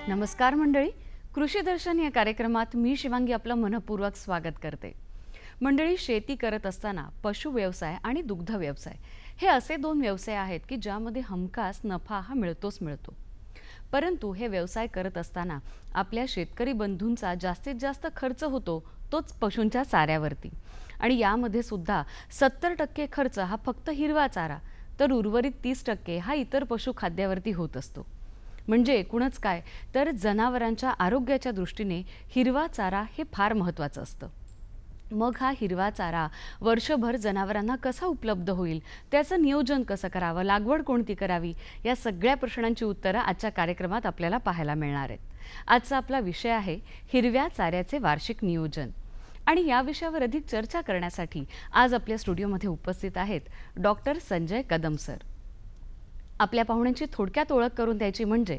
नमस्कार मंडळी, कृषी दर्शन या कार्यक्रमात मी शिवांगी आपलं मनपूर्वक स्वागत करते। मंडळी, शेती करत असताना पशु व्यवसाय आणि दुग्ध व्यवसाय हे असे दोन व्यवसाय आहेत की ज्यामध्ये हमखास नफा हा मिळतो। परंतु हे व्यवसाय करत असताना आपल्या शेतकरी बंधूंचा जास्तीत जास्त खर्च होतो तोच पशूंच्या चाऱ्यावरती, आणि यामध्ये सुद्धा 70% खर्च हा फक्त हिरवा चारा, तर उर्वरित 30% हा इतर पशुखाद्यावरती होत असतो। म्हणजे एकूणच काय तर जनावरांच्या आरोग्याच्या दृष्टीने हिरवा चारा हे फार महत्त्वाचं असतं। मग हा हिरवा चारा वर्षभर जनावरांना कसा उपलब्ध होईल, त्याचं नियोजन कसं करावं, लागवड कोणती करावी, या सगळ्या प्रश्नांची उत्तरं आजच्या कार्यक्रमात आपल्याला पाहायला मिळणार आहेत। आजचा आपला विषय आहे हिरव्या चाऱ्याचे वार्षिक नियोजन, आणि या विषयावर अधिक चर्चा करण्यासाठी आज आपल्या स्टुडिओमध्ये उपस्थित आहेत डॉक्टर संजय कदम सर। आपल्या पाहुण्यांची थोडक्यात ओळख करून द्यायची म्हणजे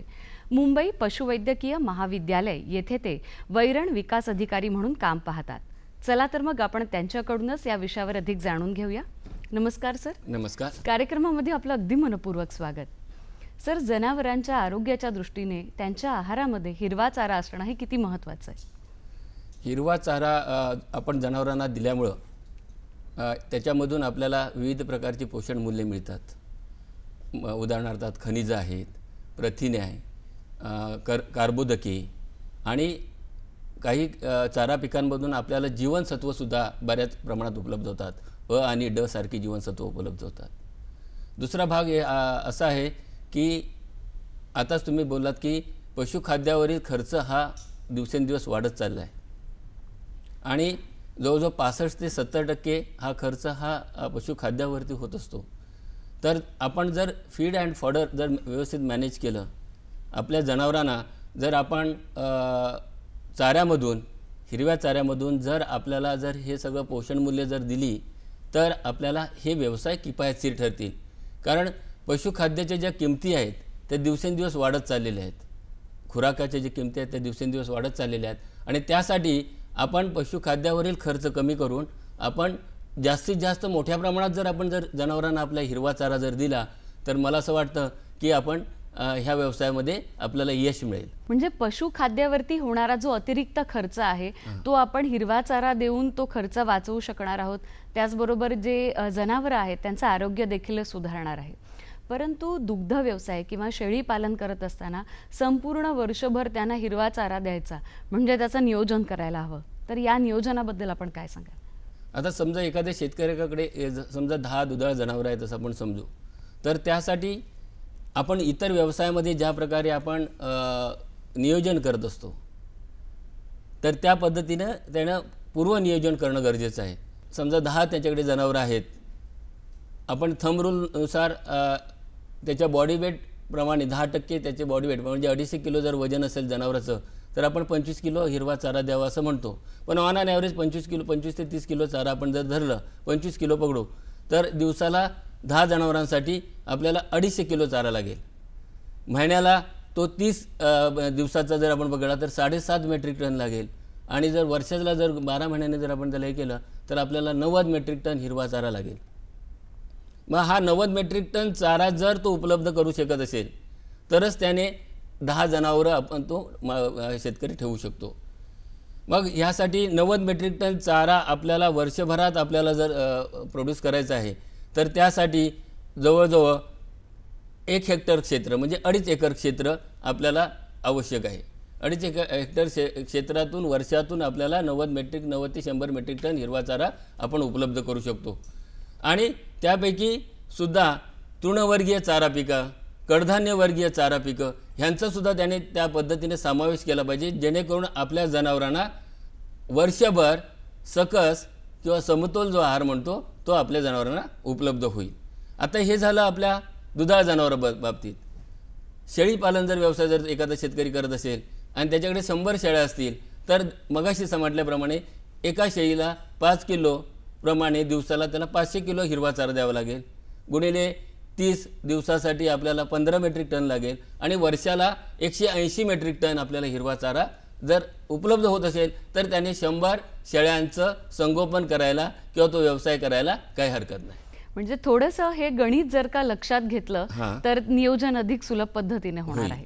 मुंबई पशुवैद्यकीय महाविद्यालय येथे ते वैरण विकास अधिकारी म्हणून काम पाहतात। चला तर मग आपण त्यांच्याकडूनच या विषयावर अधिक जाणून घेऊया। नमस्कार सर। नमस्कार। कार्यक्रमामध्ये आपलं अगदी मनपूर्वक स्वागत। सर, जनावरांच्या आरोग्याच्या दृष्टीने त्यांच्या आहारामध्ये हिरवा चारा असणं हे किती महत्त्वाचं आहे? हिरवा चारा आपण जनावरांना दिल्यामुळं त्याच्यामधून आपल्याला विविध प्रकारची पोषण मूल्ये मिळतात। उदाहरणार्थ खनिज आहेत, प्रथिने आहे, कार्बोदके, आणि काही चारा पिकांमधून आपल्याला जीवनसत्वसुद्धा बऱ्याच प्रमाणात उपलब्ध होतात। आणि ड सारखी जीवनसत्व उपलब्ध होतात। दुसरा भाग असा आहे की आताच तुम्ही बोललात की पशुखाद्यावरील खर्च हा दिवसेंदिवस वाढत चालला आहे, आणि जवळजवळ 65 ते 70% हा खर्च हा पशुखाद्यावरती होत असतो। तर आपण जर फीड अँड फॉडर जर व्यवस्थित मॅनेज केलं, आपल्या जनावरांना जर आपण चाऱ्यामधून, हिरव्या चाऱ्यामधून जर आपल्याला जर हे सगळं पोषण मूल्य जर दिली, तर आपल्याला हे व्यवसाय किफायतशीर ठरतील। कारण पशुखाद्याच्या ज्या किमती आहेत त्या दिवसेंदिवस वाढत चाललेल्या आहेत, खुराकाच्या ज्या किमती आहेत त्या दिवसेंदिवस वाढत चाललेल्या आहेत, आणि त्यासाठी आपण पशुखाद्यावरील खर्च कमी करून आपण जास्तीत जास्त मोठ्या प्रमाणात जर आपण जर जनावरांना आपला हिरवा चारा जर दिला, तर मला असं वाटतं की आपण ह्या व्यवसायामध्ये आपल्याला यश मिळेल। म्हणजे पशुखाद्यावरती होणारा जो अतिरिक्त खर्च आहे तो आपण हिरवा चारा देऊन तो खर्च वाचवू शकणार आहोत। त्याचबरोबर जे जनावर आहेत त्यांचं आरोग्य देखील सुधारणार आहे। परंतु दुग्ध व्यवसाय किंवा शेळी पालन करत असताना संपूर्ण वर्षभर त्यांना हिरवा चारा द्यायचा म्हणजे त्याचं नियोजन करायला हवं, तर या नियोजनाबद्दल आपण काय सांगाल? आता समजा एखाद्या शेतकऱ्याकडे समजा 10 दुधाळ जनावरं आहेत असं आपण समजू, तर त्यासाठी आपण इतर व्यवसायामध्ये ज्या प्रकारे आपण नियोजन करत असतो, तर त्या पद्धतीनं त्यानं पूर्वनियोजन करणं गरजेचं आहे। समजा 10 त्याच्याकडे जनावरं आहेत, आपण थंब रूलनुसार त्याच्या बॉडी वेटप्रमाणे 10% त्याचे बॉडी वेट म्हणजे 250 किलो जर वजन असेल जनावराचं, तर आपण 25 किलो हिरवा चारा द्यावा असं म्हणतो। पण ऑन ॲन ॲव्हरेज 25 ते 30 किलो चारा आपण जर धरलं, 25 किलो पकडू, तर दिवसाला 10 जनावरांसाठी आपल्याला 250 किलो चारा लागेल। महिन्याला तो 30 दिवसाचा जर आपण बघितला तर 7.5 मेट्रिक टन लागेल, आणि जर वर्षाला जर 12 महिन्याने जर आपण त्याला हे केलं तर आपल्याला 90 मेट्रिक टन हिरवा चारा लागेल। मग हा 90 मेट्रिक टन चारा जर तो उपलब्ध करू शकत असेल तरच त्याने 10 जनावरं आपण तो शेतकरी ठेवू शकतो। मग ह्यासाठी 90 मेट्रिक टन चारा आपल्याला वर्षभरात आपल्याला जर प्रोड्यूस करायचा आहे, तर त्यासाठी जवळजवळ 1 हेक्टर क्षेत्र म्हणजे 2.5 एकर क्षेत्र आपल्याला आवश्यक आहे। 2.5 हेक्टर क्षेत्रातून वर्षातून आपल्याला 90 ते 100 मेट्रिक टन हिरवा चारा आपण उपलब्ध करू शकतो। आणि त्यापैकी सुद्धा तृणवर्गीय चारा पिकं, कडधान्यवर्गीय चारा पिकं ह्यांचा सुद्धा त्याने त्या पद्धतीने समावेश केला पाहिजे, जेणेकरून आपल्या जनावरांना वर्षभर सकस किंवा समतोल जो आहार म्हणतो तो आपल्या जनावरांना उपलब्ध होईल. आता हे झालं आपल्या दुधाळ जनावरा बाबतीत. शेळीपालन जर व्यवसाय जर एखादा शेतकरी करत असेल आणि त्याच्याकडे 100 शेळ्या असतील तर मगाशी म्हटल्याप्रमाणे एका शेळीला 5 किलो प्रमाणे दिवसाला त्याला 500 किलो हिरवा चारा द्यावा लागेल. गुणिले 30 दिवसासाठी आपल्याला 15 मेट्रिक टन लागेल आणि वर्षाला 180 मेट्रिक टन आपल्याला हिरवा चारा जर उपलब्ध होत असेल तर त्याने 100 शेळ्यांचं संगोपन करायला किंवा तो व्यवसाय करायला काही हरकत नाही. म्हणजे थोडंसं हे गणित जर का लक्षात घेतलं तर नियोजन अधिक सुलभ पद्धतीने होणार आहे.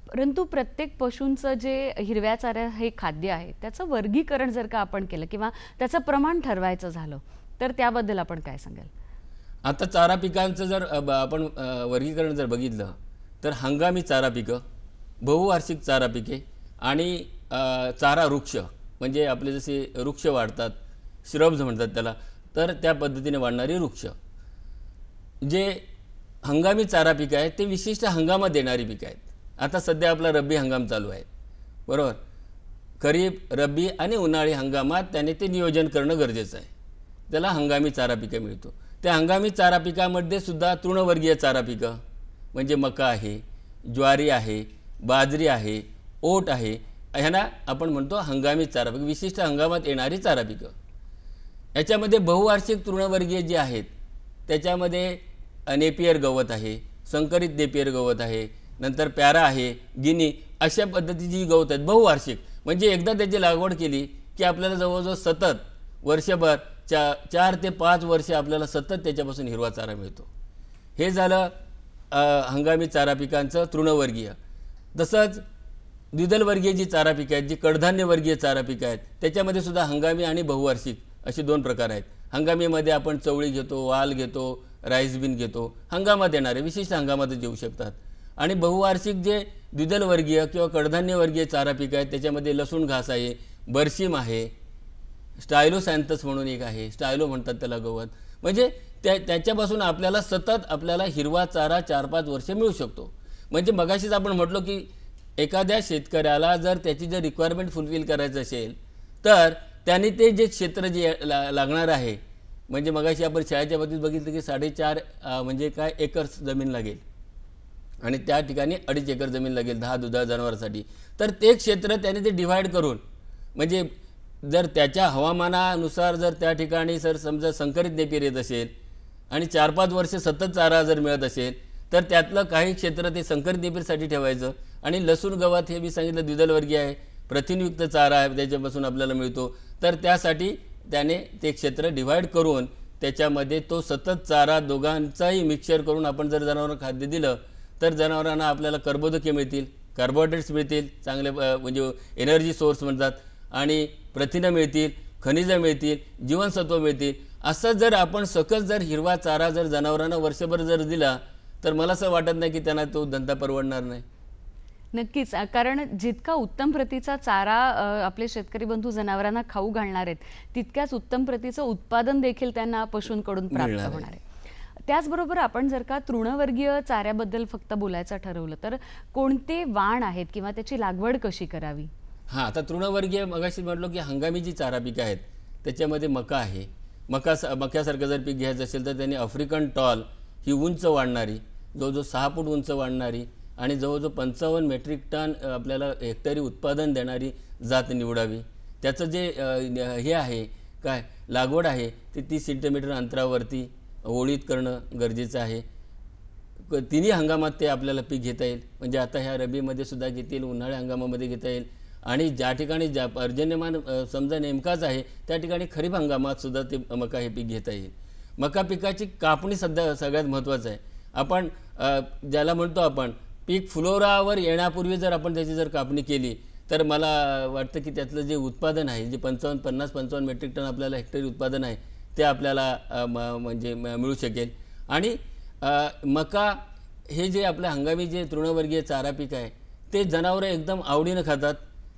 परंतु प्रत्येक पशूंचं जे हिरव्या चाऱ्या हे खाद्य आहे त्याचं वर्गीकरण जर का आपण केलं किंवा त्याचं प्रमाण ठरवायचं झालं तर त्याबद्दल आपण काय सांगाल? आता चारा पिकांचं जर आपण वर्गीकरण जर बघितलं तर हंगामी चारा पिकं, बहुवार्षिक चारा पिके आणि चारा वृक्ष म्हणजे आपले जसे वृक्ष वाढतात, श्रब्स म्हणतात त्याला, तर त्या पद्धतीने वाढणारी वृक्ष. जे हंगामी चारा पिकं आहेत ते विशिष्ट हंगामात येणारी पिकं आहेत. आता सध्या आपला रब्बी हंगाम चालू आहे, बरोबर. खरीप, रब्बी आणि उन्हाळी हंगामात त्याने ते नियोजन करणं गरजेचं आहे. त्याला हंगामी चारा पिकं मिळतो. त्या हंगामी चारा पिकामध्ये सुद्धा तृणवर्गीय चारा पिकं म्हणजे मका आहे, ज्वारी आहे, बाजरी आहे, ओट आहे, ह्यांना आपण म्हणतो हंगामी चारा पिकं, विशिष्ट हंगामात येणारी चारा पिकं. याच्यामध्ये बहुवार्षिक तृणवर्गीय जे आहेत त्याच्यामध्ये नेपियर गवत आहे, संकरित नेपियर गवत आहे, नंतर प्यारा आहे, गिनी, अशा पद्धतीची जी गवत आहेत बहुवार्षिक. म्हणजे एकदा त्याची लागवड केली की आपल्याला जवळजवळ सतत वर्षभर 4 ते 5 वर्ष आपल्याला सतत त्याच्यापासून हिरवा चारा मिळतो. हे झालं हंगामी चारा पिकांचं तृणवर्गीय. तसंच द्विदलवर्गीय जी चारा पिकं आहेत, जी कडधान्यवर्गीय चारा पिकं आहेत, त्याच्यामध्ये सुद्धा हंगामी आणि बहुवार्षिक असे 2 प्रकार आहेत. हंगामीमध्ये आपण चवळी घेतो, वाल घेतो, राईस बीन घेतो, हंगामात येणारे विशिष्ट हंगामातच येऊ शकतात. आणि बहुवार्षिक जे द्विदलवर्गीय किंवा कडधान्यवर्गीय चारा पिकं आहेत त्याच्यामध्ये लसूण घास आहे, बरशीम आहे, स्टायलोसॅन्थस म्हणून एक आहे, स्टायलो म्हणतात त्याला गवत. म्हणजे त्याच्यापासून आपल्याला सतत आपल्याला हिरवा चारा 4-5 वर्ष मिळू शकतो. म्हणजे मगाशीच आपण म्हटलो की एखाद्या शेतकऱ्याला जर त्याची जर रिक्वायरमेंट फुलफिल करायचं असेल तर त्यांनी ते जे क्षेत्र जे लागणार आहे, म्हणजे मगाशी आपण शाळेच्या बाबतीत बघितलं की 4.5 म्हणजे काय एकर्स जमीन लागेल आणि त्या ठिकाणी 2.5 एकर जमीन लागेल 10 दुधाळ जनावरांसाठी. तर ते क्षेत्र त्याने ते डिव्हाइड करून, म्हणजे जर त्याच्या हवामानानुसार जर त्या ठिकाणी समजा संकरित नेपियर येत असेल आणि 4-5 वर्ष सतत चारा जर मिळत असेल तर त्यातलं काही क्षेत्र ते संकरित नेपियरसाठी ठेवायचं. आणि लसूण गवत हे मी सांगितलं द्विदलवर्गीय आहे, प्रथिनयुक्त चारा आहे, त्याच्यापासून आपल्याला मिळतो. तर त्यासाठी त्याने ते क्षेत्र डिव्हाइड करून त्याच्यामध्ये तो सतत चारा दोघांचाही मिक्सचर करून आपण जर जनावरांना खाद्य दिलं तर जनावरांना आपल्याला कर्बोदके मिळतील, कार्बोहायड्रेट्स मिळतील, चांगले म्हणजे एनर्जी सोर्स म्हणतात, आणि प्रथिनं मिळतील, खनिजं मिळतील, जीवनसत्व मिळतील. असं जर आपण सकस जर हिरवा चारा जर जनावरांना वर्षभर जर दिला तर मला असं वाटत नाही की त्यांना तो धंदा परवडणार नाही. नक्कीच, कारण जितका उत्तम प्रतीचा चारा आपले शेतकरी बंधू जनावरांना खाऊ घालणार आहेत तितक्याच उत्तम प्रतीचं उत्पादन देखील त्यांना पशूंकडून प्राप्त होणार आहे. त्याचबरोबर आपण जर का तृणवर्गीय चाऱ्याबद्दल फक्त बोलायचं ठरवलं तर कोणते वाण आहेत किंवा त्याची लागवड कशी करावी? हां, आता तृणवर्गीय मगाशी म्हटलो की हंगामी जी चारा पिकं आहेत त्याच्यामध्ये मका आहे. मक्यासारखं जर पीक घ्यायचं असेल तर त्यांनी आफ्रिकन टॉल ही उंच वाढणारी, जवळजवळ 6 फूट उंच वाढणारी आणि जवळजवळ 55 मेट्रिक टन आपल्याला हेक्टरी उत्पादन देणारी जात निवडावी. त्याचं जे हे आहे काय लागवड आहे ते 30 सेंटीमीटर अंतरावरती ओळीत करणं गरजेचं आहे. तिन्ही हंगामात ते आपल्याला पीक घेता येईल. म्हणजे आता ह्या रब्बीमध्ये सुद्धा घेता येईल, उन्हाळ्या हंगामामध्ये घेता येईल, आणि ज्या ठिकाणी पर्जन्यमान समजा नेमकाच आहे त्या ठिकाणी खरीप हंगामात सुद्धा ते मका हे पीक घेता येईल. मका पिकाची कापणी सध्या सगळ्यात महत्त्वाचं आहे. आपण ज्याला म्हणतो आपण पीक फुलोरावर येण्यापूर्वी जर आपण त्याची जर कापणी केली तर मला वाटतं की त्यातलं जे उत्पादन आहे, जे 50-55 मेट्रिक टन आपल्याला हेक्टरी उत्पादन आहे ते आपल्याला म्हणजे मिळू शकेल. आणि मका हे जे आपल्या हंगामी जे तृणवर्गीय चारा पीक आहे ते जनावरं एकदम आवडीनं खातात.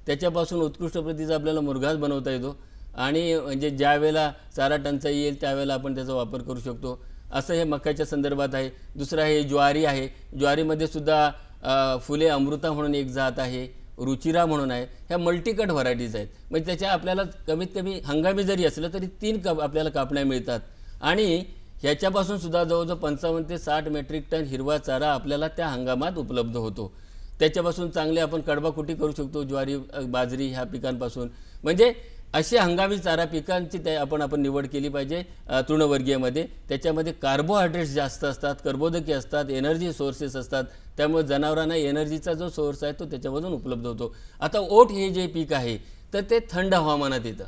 त्याच्यापासून उत्कृष्ट प्रतीचा आपल्याला मुरघास बनवता येतो आणि म्हणजे ज्या वेळेला चारा टंचाई येईल त्यावेळेला आपण त्याचा वापर करू शकतो. असं हे मक्याच्या संदर्भात आहे. दुसरं आहे ज्वारी आहे. ज्वारीमध्ये सुद्धा फुले अमृता म्हणून एक जात आहे, रुचिरा म्हणून आहे, ह्या मल्टीकट व्हरायटीज आहेत. म्हणजे त्याच्या आपल्याला कमीत कमी हंगामी जरी असलं तरी 3 आपल्याला कापण्या मिळतात. आणि ह्याच्यापासून सुद्धा जवळजवळ 55 ते 60 मेट्रिक टन हिरवा चारा आपल्याला त्या हंगामात उपलब्ध होतो. त्याच्यापासून चांगले आपण कडबाकुटी करू शकतो, ज्वारी बाजरी ह्या पिकांपासून. म्हणजे असे हंगामी चारा पिकांची आपण निवड केली पाहिजे तृणवर्गीयमध्ये. त्याच्यामध्ये कार्बोहायड्रेट्स जास्त असतात, कर्बोदके असतात, एनर्जी सोर्सेस असतात. त्यामुळे जनावरांना एनर्जीचा जो सोर्स आहे तो त्याच्यामधून उपलब्ध होतो. आता ओट हे जे पीक आहे तर ते थंड हवामानात येतं.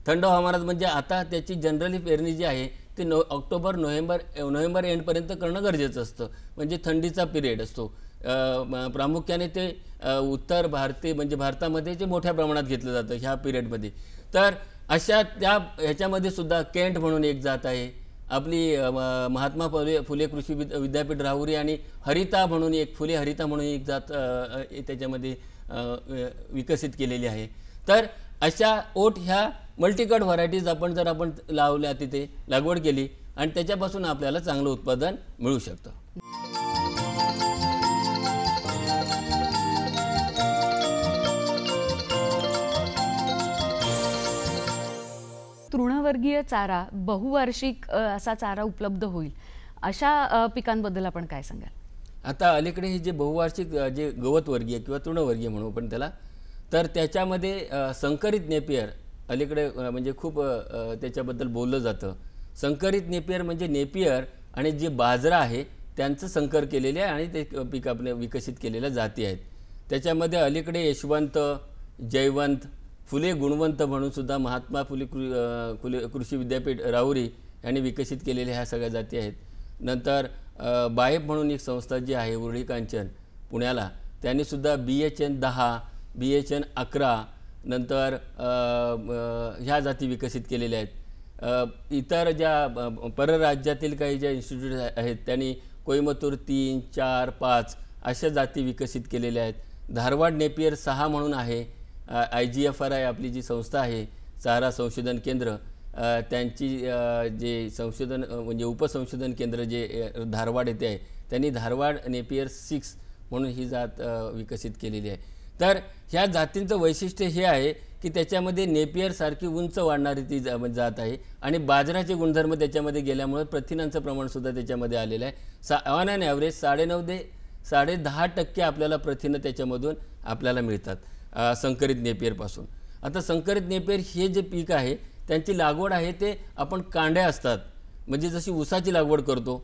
थंड हवामानात म्हणजे आता त्याची जनरली पेरणी जी आहे ते ऑक्टोबर नोव्हेंबर एंडपर्यंत करणं गरजेचं असतं. म्हणजे थंडीचा पिरियड असतो. प्रामुख्याने ते उत्तर भारतीय म्हणजे भारतामध्ये जे मोठ्या प्रमाणात घेतलं जातं ह्या पिरियडमध्ये. तर अशा ह्याच्यामध्ये सुद्धा केंट म्हणून एक जात आहे आपली, महात्मा फुले कृषी विद्यापीठ राहुरी, आणि हरिता म्हणून एक फुले हरिता म्हणून एक जात त्याच्यामध्ये विकसित केलेली आहे. तर अशा ओट ह्या मल्टीकट व्हरायटीज आपण लावल्या, तिथे लागवड केली आणि त्याच्यापासून आपल्याला चांगलं उत्पादन मिळू शकतं. तृणवर्गीय चारा, बहुवार्षिक असा चारा उपलब्ध होईल अशा पिकांबद्दल आपण काय सांगाल? आता अलीकडे हे जे बहुवार्षिक जे गवतवर्गीय किंवा तृणवर्गीय म्हणू आपण त्याला, तर त्याच्यामध्ये संकरित नेपियर अलीकडे म्हणजे खूप त्याच्याबद्दल बोललं जातं. संकरित नेपियर म्हणजे नेपियर आणि जे बाजरा आहे त्यांचं संकर केलेले आहे आणि ते पीक आपले विकसित केलेल्या जाती आहेत. त्याच्यामध्ये अलीकडे यशवंत, जयवंत, फुले गुणवंत म्हणून सुद्धा महात्मा फुले कृषी विद्यापीठ राहुरी यांनी विकसित केलेल्या ह्या सगळ्या जाती आहेत. नंतर बायब म्हणून एक संस्था जी आहे उरळी कांचन पुण्याला, त्यांनी सुद्धा BHN 10, BHN 11 नंतर ह्या जाती विकसित केलेल्या आहेत. इतर ज्या परराज्यातील काही ज्या इन्स्टिट्यूट आहेत त्यांनी कोइंबतूर 3, 4, 5 अशा जाती विकसित केलेल्या आहेत. धारवाड नेपियर 6 म्हणून आहे. IGFRI आपली जी संस्था आहे चारा संशोधन केंद्र, त्यांची जे संशोधन म्हणजे उपसंशोधन केंद्र जे धारवाड येथे आहे, त्यांनी धारवाड नेपियर 6 म्हणून ही जात विकसित केलेली आहे. तर ह्या जातींचं वैशिष्ट्य हे आहे की त्याच्यामध्ये नेपियरसारखी उंच वाढणारी ती जात आहे आणि बाजराचे गुणधर्म त्याच्यामध्ये गेल्यामुळे प्रथिनांचं प्रमाणसुद्धा त्याच्यामध्ये आलेलं आहे. ऑन ॲन ॲव्हरेज 9.5 ते 10.5% आपल्याला प्रथिनं त्याच्यामधून आपल्याला मिळतात संकरित नेपियरपासून. आता संकरित नेपियर हे जे पीक आहे त्यांची लागवड आहे ते आपण कांड्या असतात म्हणजे जशी ऊसाची लागवड करतो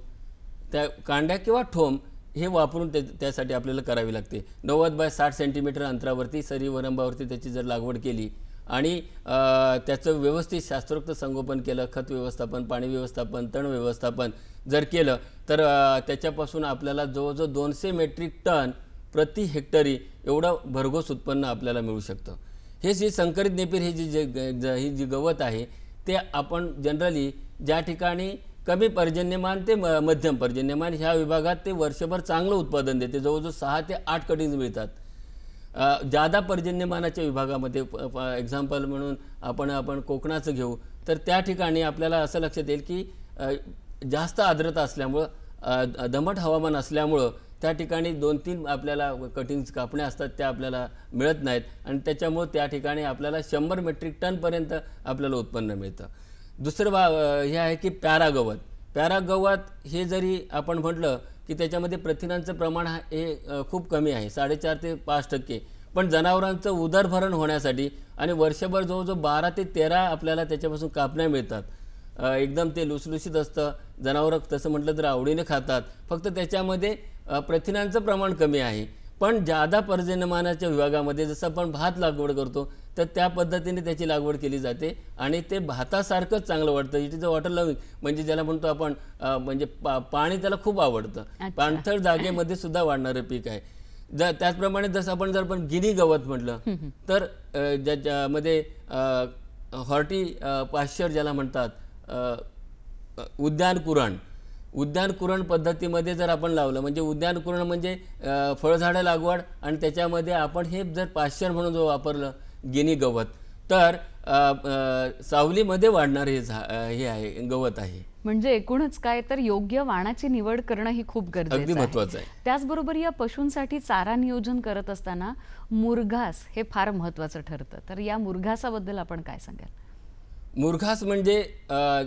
त्या कांड्या किंवा ठोम हे वापरून त्यासाठी आपल्याला करावी लागते. 90 बाय 60 सेंटीमीटर अंतरावरती सरी वरंबावरती त्याची जर लागवड केली आणि त्याचं व्यवस्थित शास्त्रोक्त संगोपन केलं, खत व्यवस्थापन, पाणी व्यवस्थापन, तण व्यवस्थापन जर केलं तर त्याच्यापासून आपल्याला जवळजवळ 200 मेट्रिक टन प्रति हेक्टरी एवढं भरघोस उत्पन्न आपल्याला मिळू शकतं. हे जे संकरित नेपियर हे ही जी गवत आहे ते आपण जनरली ज्या ठिकाणी कमी पर्जन्यमान ते मध्यम पर्जन्यमान ह्या विभागात ते वर्षभर चांगलं उत्पादन देते. जवळजवळ 6 ते 8 कटिंग्ज मिळतात. जादा पर्जन्यमानाच्या विभागामध्ये एक्झाम्पल म्हणून आपण कोकणाचं घेऊ तर त्या ठिकाणी आपल्याला असं लक्षात येईल की जास्त आर्द्रता असल्यामुळं, दमट हवामान असल्यामुळं त्या ठिकाणी 2-3 आपल्याला कटिंग्स कापण्या असतात त्या आपल्याला मिळत नाहीत आणि त्याच्यामुळे त्या ठिकाणी आपल्याला 100 मेट्रिक टनपर्यंत आपल्याला उत्पन्न मिळतं. दुसरं हे आहे की पॅरागवत हे जरी आपण म्हटलं की त्याच्यामध्ये प्रथिनांचं प्रमाण हे खूप कमी आहे, 4.5 ते 5%. पण जनावरांचं उदरभरण होण्यासाठी आणि वर्षभर जवळजवळ 12 ते 13 आपल्याला त्याच्यापासून कापण्या मिळतात. एकदम ते लुसलुशीत असतं, जनावरं तसं म्हटलं तर आवडीने खातात. फक्त त्याच्यामध्ये प्रथिनांचं प्रमाण कमी आहे. पण जादा पर्जन्यमानाच्या विभागामध्ये जसं आपण भात लागवड करतो तर त्या पद्धतीने त्याची लागवड केली जाते आणि ते भातासारखंच चांगलं वाटतं. It is a water loving म्हणजे ज्याला म्हणतो आपण म्हणजे पाणी त्याला खूप आवडतं. पाणथळ जागेमध्ये सुद्धा वाढणारं पीक आहे. त्याचप्रमाणे जसं आपण गिनी गवत म्हटलं तर ज्याच्यामध्ये हॉर्टी पाश्चर ज्याला म्हणतात, उद्यानकुरण पद्धतीमध्ये जर आपण लावलं म्हणजे उद्यानकुरण म्हणजे फळझाडं लागवड आणि त्याच्यामध्ये आपण हे जर पाश्चर म्हणून जो वापरलं गिनी गवत तर सावलीमध्ये वाढणारे हे आहे, गवत आहे. म्हणजे एकूणच काय तर योग्य वाणाची निवड करणं ही खूप अगदी गरजेचं आहे. महत्त्वाचं आहे. त्याचबरोबर या पशूंसाठी चारा नियोजन करत असताना मुरघास हे फार महत्त्वाचं ठरतं. तर या मुरघासाबद्दल आपण काय सांगाल? मुरघास म्हणजे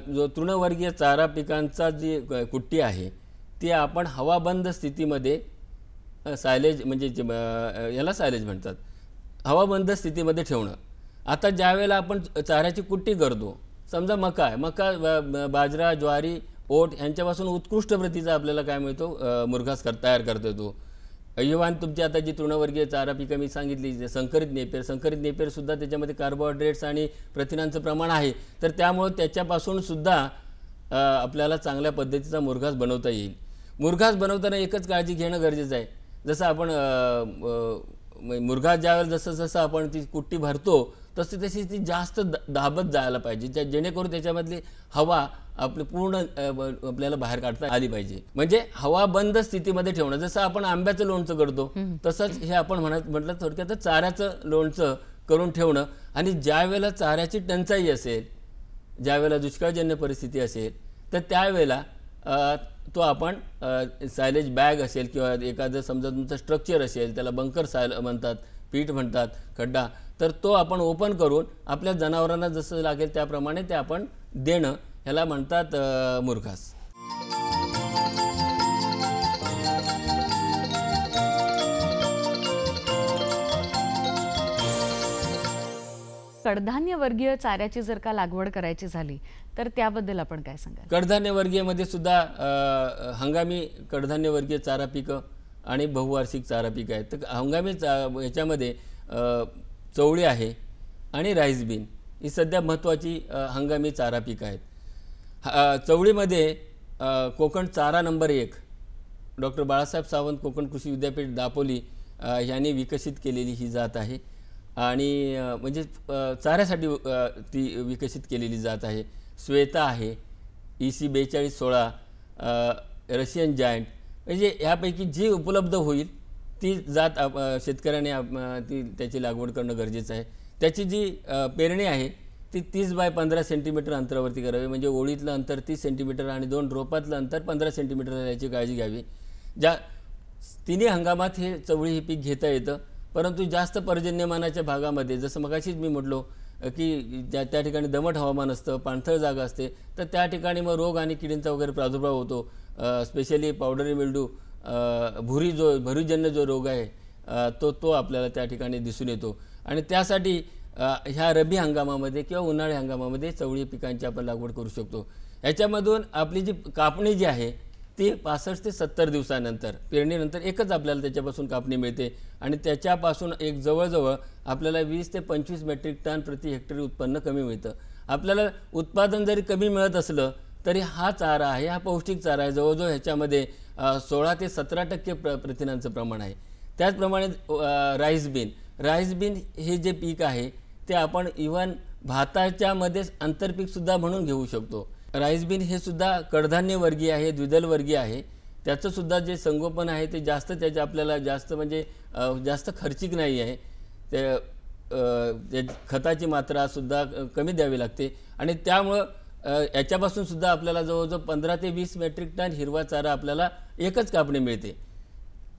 जो तृणवर्गीय चारा पिकांचा जी कुट्टी आहे ती आपण हवाबंद स्थितीमध्ये सायलेज म्हणजे याला सायलेज म्हणतात, हवाबंद स्थितीमध्ये ठेवणं. आता ज्यावेळेला आपण चाऱ्याची कुट्टी करतो, समजा मका आहे, मका, बाजरा, ज्वारी, ओट यांच्यापासून उत्कृष्ट प्रतीचा आपल्याला काय मिळतो, मुरघास तयार करता येतो. इव्हन तुमची आता जी तृणवर्गीय चारा पिकं मी सांगितली, संकरित नेपेरसुद्धा त्याच्यामध्ये कार्बोहायड्रेट्स आणि प्रथिनांचं प्रमाण आहे, तर त्यामुळे त्याच्यापासून आपल्याला चांगल्या पद्धतीचा मुरघास बनवता येईल. मुरघास बनवताना एकच काळजी घेणं गरजेचं आहे. जसं आपण मुरघास ज्यावेळेला जसं आपण ती कुट्टी भरतो तशी ती जास्त दाबत जायला पाहिजे, जेणेकरून त्याच्यामधली हवा आपली पूर्ण आपल्याला बाहेर काढता आली पाहिजे. म्हणजे हवा बंद स्थितीमध्ये ठेवणं. जसं आपण आंब्याचं लोणचं करतो तसंच हे आपण म्हटलं थोडक्यात चाऱ्याचं लोणचं करून ठेवणं. आणि ज्या वेळेला चाऱ्याची टंचाई असेल, ज्यावेळेला दुष्काळजन्य परिस्थिती असेल, तर त्यावेळेला तो आपण सायलेज बॅग असेल किंवा एखादं समजा तुमचं स्ट्रक्चर असेल, त्याला बंकर म्हणतात, पीठ म्हणतात, खड्डा, तर तो आपण ओपन करून आपल्या जनावरांना जसं लागेल त्याप्रमाणे ते आपण देणं, ह्याला म्हणतात मुरघास. कडधान्य वर्गीय चाऱ्याची जर का लागवड करायची झाली तर त्याबद्दल आपण काय सांगाल? कडधान्य वर्गीयमध्ये सुद्धा हंगामी कडधान्य वर्गीय चारा पिकं आणि बहुवार्षिक चारा पिकं आहेत. तर हंगामी ह्याच्यामध्ये चवळी आहे आणि राईस बीन ही सध्या महत्त्वाची हंगामी चारा पिकं आहेत. चवळीमध्ये कोकण चारा नंबर 1 डॉक्टर बाळासाहेब सावंत कोकण कृषी विद्यापीठ दापोली यांनी विकसित केलेली ही जात आहे. आणि म्हणजे चाऱ्यासाठी ती विकसित केलेली जात आहे. श्वेता आहे, EC 4216, रशियन जायंट, म्हणजे यापैकी जी उपलब्ध होईल ती जात शेतकऱ्याने त्याची लागवड करणं गरजेचं आहे. त्याची जी पेरणी आहे ती 30 बाय 15 सेंटीमीटर अंतरावरती करावी. म्हणजे ओळीतलं अंतर 30 सेंटीमीटर आणि 2 रोपातलं अंतर 15 सेंटीमीटर याची काळजी घ्यावी. तिन्ही हंगामात हे चवळी ही पीक घेता येतं. परंतु जास्त पर्जन्यमानाच्या भागामध्ये, जसं मगाशीच मी म्हटलो की त्या ठिकाणी दमट हवामान असतं, पाणथळ जागा असते, तर त्या ठिकाणी मग रोग आणि किडींचा वगैरे प्रादुर्भाव होतो. स्पेशली पावडरी मिल्डू, भुरीजन्य जो रोग आहे तो आपल्याला त्या ठिकाणी दिसून येतो. आणि त्यासाठी ह्या रब्बी हंगामामध्ये किंवा उन्हाळी हंगामामध्ये चवळी पिकांची आपण लागवड करू शकतो. ह्याच्यामधून आपली जी कापणी जी आहे ती 65 ते 70 दिवसानंतर, पेरणीनंतर एकच आपल्याला त्याच्यापासून कापणी मिळते. आणि त्याच्यापासून एक जवळजवळ आपल्याला 20 ते 25 मेट्रिक टन प्रति हेक्टरी उत्पन्न कमी मिळतं. आपल्याला उत्पादन जरी कमी मिळत असलं तरी हा चारा आहे, हा पौष्टिक चारा आहे. जवळजवळ ह्याच्यामध्ये 16 ते 17% प्रथिनांचं प्रमाण आहे. त्याचप्रमाणे राईस बीन हे जे पीक आहे ते आपण इव्हन भाताच्या मध्येच आंतरपीकसुद्धा म्हणून घेऊ शकतो. राईस बीन हे सुद्धा कडधान्य वर्गीय आहे, द्विदल वर्गीय आहे. त्याचंसुद्धा जे संगोपन आहे ते जास्त आपल्याला जास्त खर्चिक नाही आहे. ते खताची मात्रासुद्धा कमी द्यावी लागते. आणि त्यामुळं याच्यापासून सुद्धा आपल्याला जवळजवळ 15 ते 20 मेट्रिक टन हिरवा चारा आपल्याला एकच कापणी मिळते.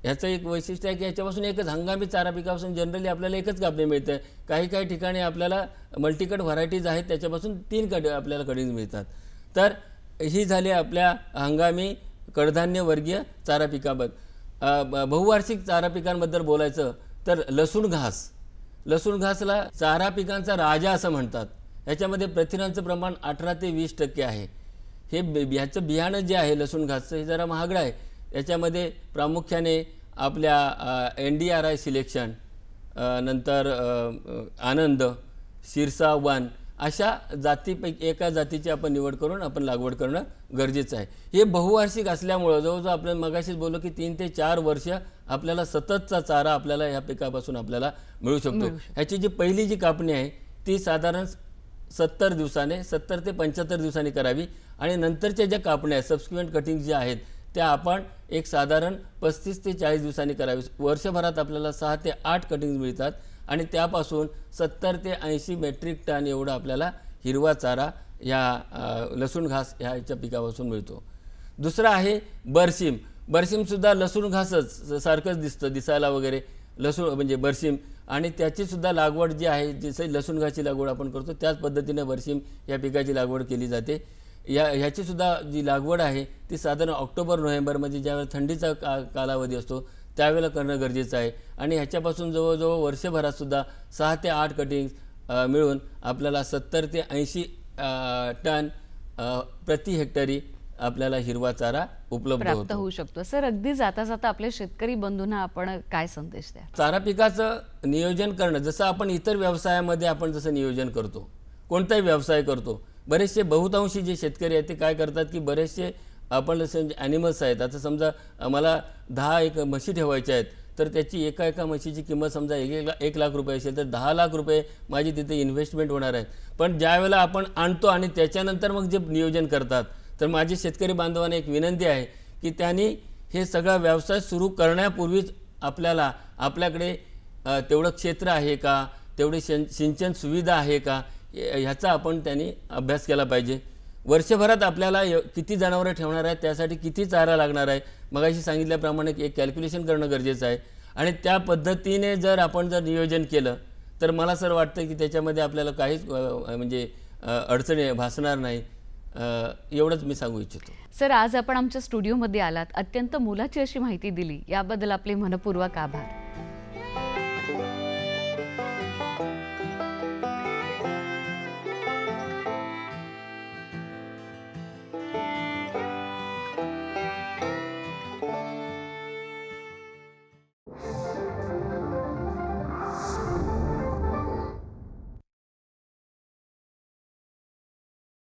ह्याचं एक वैशिष्ट्य आहे की ह्याच्यापासून एकच हंगामी चारा पिकापासून जनरली आपल्याला एकच कापणी मिळते. काही ठिकाणी आपल्याला मल्टीकट व्हरायटीज आहेत, त्याच्यापासून 3 आपल्याला कटिंग्ज मिळतात. तर ही झाली आपल्या हंगामी कडधान्य वर्गीय चारा पिकाबद्दल. बहुवार्षिक चारा पिकांबद्दल बोलायचं तर लसूण घासला चारा पिकांचा राजा असं म्हणतात. ह्याच्यामध्ये प्रथिनांचं प्रमाण 18 ते 20% आहे. ह्याचं बियाणं जे आहे लसूण घासचं हे जरा महागडं आहे. याच्यामध्ये प्रामुख्याने आपल्या NDRI सिलेक्शन, नंतर आनंद, शिरसा 1 अशा जातीपैकी एका जातीची आपण निवड करून आपण लागवड करणं गरजेचं आहे. हे बहुवार्षिक असल्यामुळं जवळजवळ आपण मगाशीच बोललो की 3 ते 4 वर्ष आपल्याला सततचा चारा आपल्याला ह्या पिकापासून आपल्याला मिळू शकतो. ह्याची जी पहिली जी कापणी आहे ती साधारण 70 ते 75 दिवसांनी करावी. आणि नंतरच्या ज्या कापण्या आहेत, सबसिक्वेंट कटिंग ज्या आहेत, त्या आपण एक साधारण 35 ते 40 दिवसांनी करावी. वर्षभरात आपल्याला 6 ते 8 कटिंग्ज मिळतात. आणि त्यापासून 70 ते 80 मेट्रिक टन एवढा आपल्याला हिरवा चारा या लसूण घास ह्याच्या पिकापासून मिळतो. दुसरा आहे बरसीम. बरसीमसुद्धा लसूण घासच सारखंच दिसतं दिसायला वगैरे, लसूण म्हणजे बरसीम, आणि त्याचीसुद्धा लागवड जी आहे, जसं लसूण घासची लागवड आपण करतो त्याच पद्धतीने बरसीम या पिकाची लागवड केली जाते. ह्याचीसुद्धा जी लागवड आहे ती साधारण ऑक्टोबर-नोव्हेंबरमध्ये ज्यावेळेला थंडीचा कालावधी असतो त्यावेळेला करणं गरजेचं आहे. आणि ह्याच्यापासून जवळजवळ वर्षभरातसुद्धा 6 ते 8 कटिंग्स मिळून आपल्याला 70 ते 80 टन प्रति हेक्टरी आपल्याला हिरवा चारा उपलब्ध प्राप्त होऊ शकतो. सर, अगदी जाता जाता आपल्या शेतकरी बंधूंना आपण काय संदेश द्या? चारा पिकाचं नियोजन करणं, जसं आपण इतर व्यवसायामध्ये आपण जसं नियोजन करतो, कोणताही व्यवसाय करतो, बरेचसे बहुतांशी जे शेतकरी आहेत ते काय करतात की बरेचसे आपण जसं ॲनिमल्स आहेत, आता समजा मला 10 एक म्हशी ठेवायच्या आहेत, तर त्याची एका म्हशीची किंमत समजा 1 लाख रुपये असेल तर 10 लाख रुपये माझी तिथे इन्व्हेस्टमेंट होणार आहे. पण ज्यावेळेला आपण आणतो आणि त्याच्यानंतर मग जे नियोजन करतात, तर माझे शेतकरी बांधवांना एक विनंती आहे की त्यांनी हे सगळा व्यवसाय सुरू करण्यापूर्वीच आपल्याकडे तेवढं क्षेत्र आहे का, तेवढी सिंचन सुविधा आहे का, ह्याचा आपण त्यांनी अभ्यास केला पाहिजे. वर्षभरात आपल्याला किती जनावरं ठेवणार आहेत, त्यासाठी किती चारा लागणार आहे, मगाशी सांगितल्याप्रमाणे एक कॅल्क्युलेशन करणं गरजेचं आहे. आणि त्या पद्धतीने जर आपण नियोजन केलं तर मला सर वाटतं की त्याच्यामध्ये आपल्याला काहीच म्हणजे अडचणी भासणार नाही. एवढंच मी सांगू इच्छितो. सर, आज आपण आमच्या स्टुडिओमध्ये आलात, अत्यंत मोलाची अशी माहिती दिली, याबद्दल आपले मनपूर्वक आभार.